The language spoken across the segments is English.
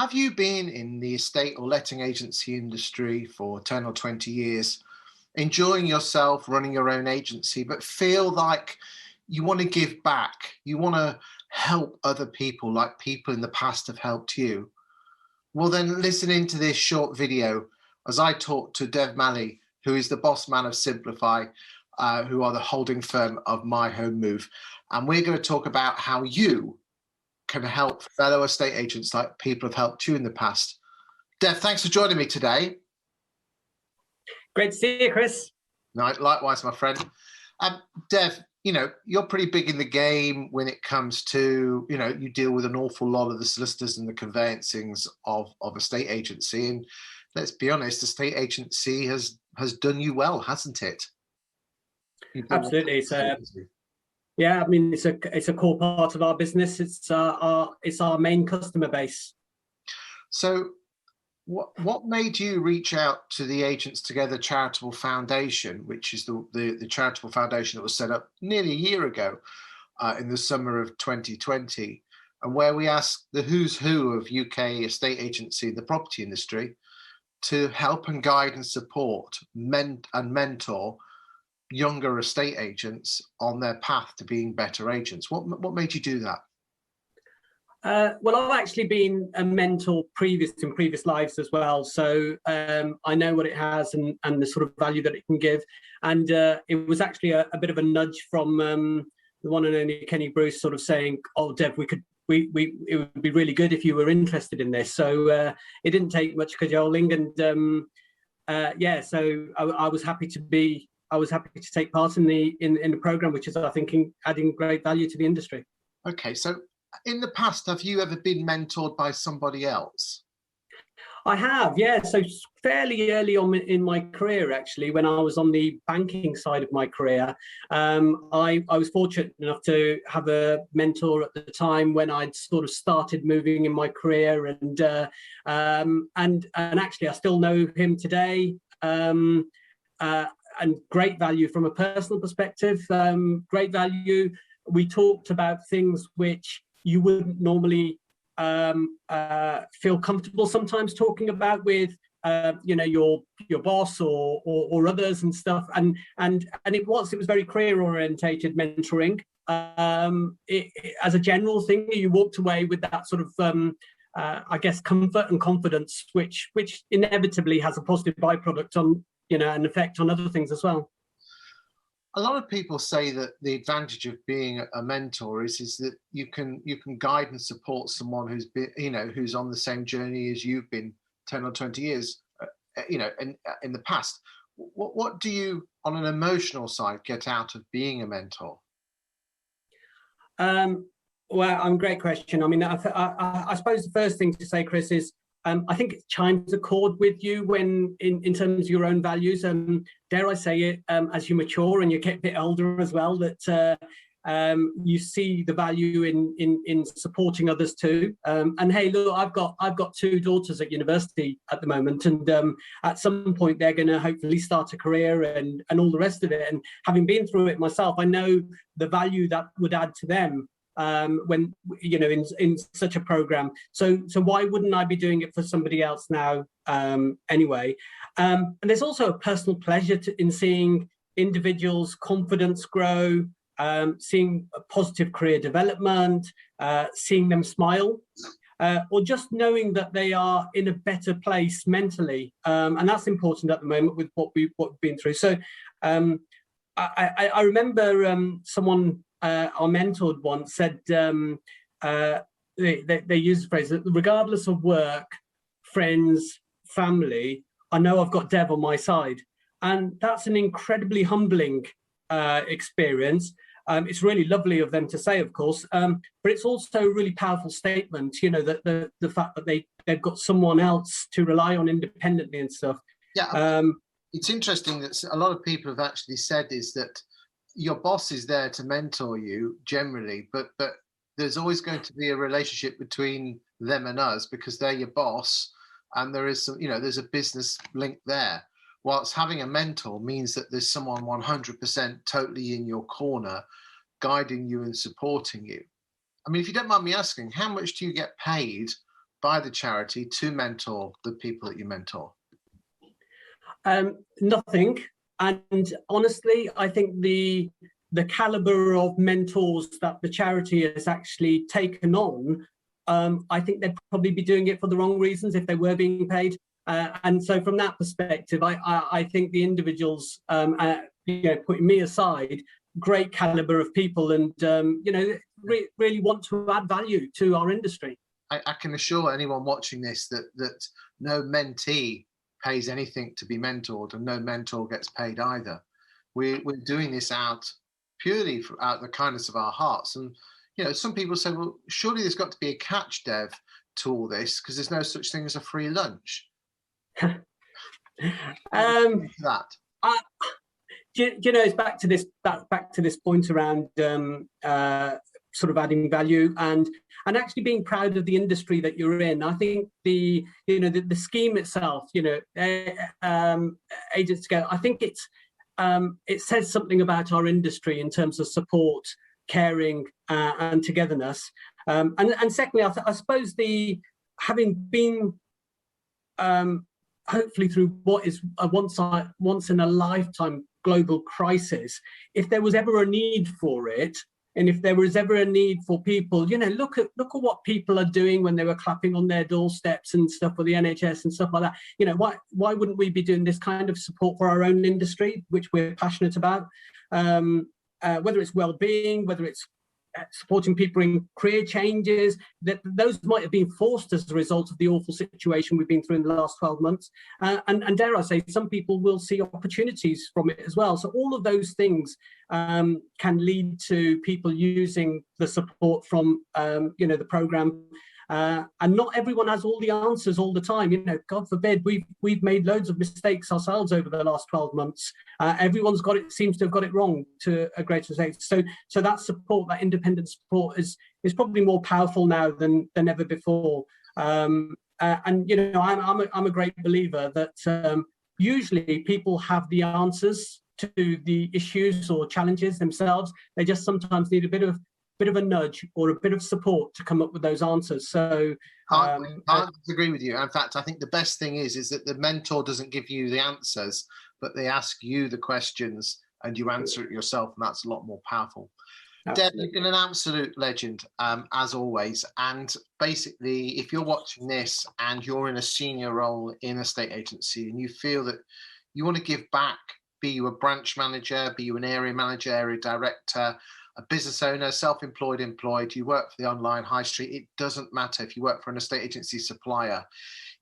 Have you been in the estate or letting agency industry for 10 or 20 years, enjoying yourself, running your own agency, but feel like you want to give back? You want to help other people like people in the past have helped you? Well, then listen into this short video as I talk to Dev Malle, who is the boss man of Simplify, who are the holding firm of My Home Move. And we're going to talk about how you can help fellow estate agents like people have helped you in the past. Dev, thanks for joining me today. Great to see you, Chris. No, likewise, my friend. Dev, you're pretty big in the game when it comes to, you deal with an awful lot of the solicitors and the conveyancings of estate agency. And let's be honest, estate agency has done you well, hasn't it? Absolutely. Yeah, I mean, it's a core part of our business. It's our main customer base. So what made you reach out to the Agents Together Charitable Foundation, which is the charitable foundation that was set up nearly a year ago in the summer of 2020, and where we asked the who's who of UK estate agency, the property industry, to help and guide and support and mentor younger estate agents on their path to being better agents? What made you do that? Well, I've actually been a mentor in previous lives as well, so I know what it has and the sort of value that it can give. And it was actually a bit of a nudge from the one and only Kenny Bruce, sort of saying, "Oh, Dev, it would be really good if you were interested in this." So it didn't take much cajoling, and yeah, so I was happy to take part in the program, which is, I think, adding great value to the industry. Okay, so in the past, have you ever been mentored by somebody else? I have, yeah. So fairly early on in my career, actually, when I was on the banking side of my career, I was fortunate enough to have a mentor at the time when I'd sort of started moving in my career, and actually I still know him today. And great value from a personal perspective, great value. We talked about things which you wouldn't normally feel comfortable sometimes talking about with your boss or others and stuff. And it was very career orientated mentoring. As a general thing, you walked away with that sort of I guess comfort and confidence, which inevitably has a positive byproduct on an effect on other things as well. A lot of people say that the advantage of being a mentor is that you can guide and support someone who's been, who's on the same journey as you've been 10 or 20 years, in the past. What do you, on an emotional side, get out of being a mentor? Well, great question. I mean, I suppose the first thing to say, Chris, is I think it chimes a chord with you when, in terms of your own values. Dare I say it, as you mature and you get a bit older as well, that you see the value in supporting others too. And hey, look, I've got two daughters at university at the moment, and at some point they're going to hopefully start a career and all the rest of it. And having been through it myself, I know the value that would add to them. When in such a program, so why wouldn't I be doing it for somebody else now anyway? And there's also a personal pleasure in seeing individuals' confidence grow, seeing a positive career development, seeing them smile, or just knowing that they are in a better place mentally, and that's important at the moment with what we've been through. So I remember someone I mentored once said they used the phrase that regardless of work, friends, family, I know I've got Dev on my side. And that's an incredibly humbling experience. It's really lovely of them to say, of course, but it's also a really powerful statement, that the fact that they've got someone else to rely on independently and stuff. Yeah, it's interesting that a lot of people have actually said is that your boss is there to mentor you generally, but there's always going to be a relationship between them and us because they're your boss, and there is some, there's a business link there. Whilst having a mentor means that there's someone 100% totally in your corner, guiding you and supporting you. I mean, if you don't mind me asking, how much do you get paid by the charity to mentor the people that you mentor? Nothing. And honestly, I think the caliber of mentors that the charity has actually taken on, I think they'd probably be doing it for the wrong reasons if they were being paid. And so from that perspective, I think the individuals, putting me aside, great caliber of people, and really want to add value to our industry. I can assure anyone watching this that no mentee pays anything to be mentored, and no mentor gets paid either. We're doing this purely out the kindness of our hearts. And some people say, well, surely there's got to be a catch, Dev, to all this, because there's no such thing as a free lunch. That. It's back to this point around sort of adding value and actually being proud of the industry that you're in. I think the scheme itself, Agents Together, I think it says something about our industry in terms of support, caring, and togetherness. And secondly, I suppose having been hopefully through what is a once in a lifetime global crisis, if there was ever a need for it, and if there was ever a need for people, look at what people are doing when they were clapping on their doorsteps and stuff for the NHS and stuff like that. Why wouldn't we be doing this kind of support for our own industry, which we're passionate about? Whether it's well-being, whether it's supporting people in career changes, those might have been forced as a result of the awful situation we've been through in the last 12 months. And dare I say, some people will see opportunities from it as well. So all of those things can lead to people using the support from the programme. And not everyone has all the answers all the time. God forbid, we've made loads of mistakes ourselves over the last 12 months. Everyone's seems to have got it wrong to a greater extent. So that support, that independent support, is probably more powerful now than ever before. I'm a great believer that usually people have the answers to the issues or challenges themselves. They just sometimes need a bit of a nudge or a bit of support to come up with those answers. So I agree with you. In fact, I think the best thing is that the mentor doesn't give you the answers, but they ask you the questions and you answer it yourself, and that's a lot more powerful. Deb, you've been an absolute legend, as always. And basically, if you're watching this and you're in a senior role in a state agency and you feel that you want to give back, be you a branch manager, be you an area manager, area director, a business owner, self-employed, employed, you work for the online high street, it doesn't matter if you work for an estate agency supplier.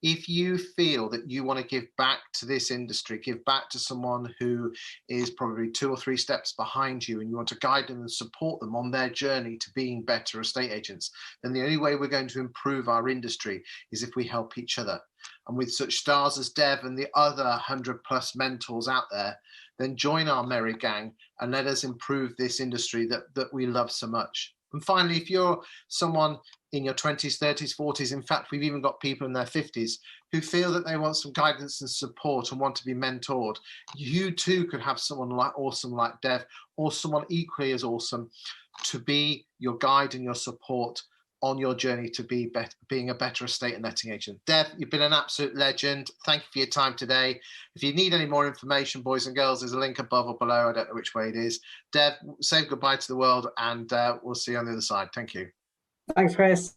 If you feel that you want to give back to this industry, give back to someone who is probably 2 or 3 steps behind you, and you want to guide them and support them on their journey to being better estate agents, then the only way we're going to improve our industry is if we help each other. And with such stars as Dev and the other 100+ mentors out there, then join our merry gang and let us improve this industry that we love so much. And finally, if you're someone in your 20s, 30s, 40s, in fact, we've even got people in their 50s who feel that they want some guidance and support and want to be mentored, you too could have someone awesome like Dev, or someone equally as awesome, to be your guide and your support on your journey to being a better estate and letting agent. Dev, you've been an absolute legend. Thank you for your time today. If you need any more information, boys and girls, there's a link above or below. I don't know which way it is. Dev, say goodbye to the world, and we'll see you on the other side. Thank you. Thanks, Chris.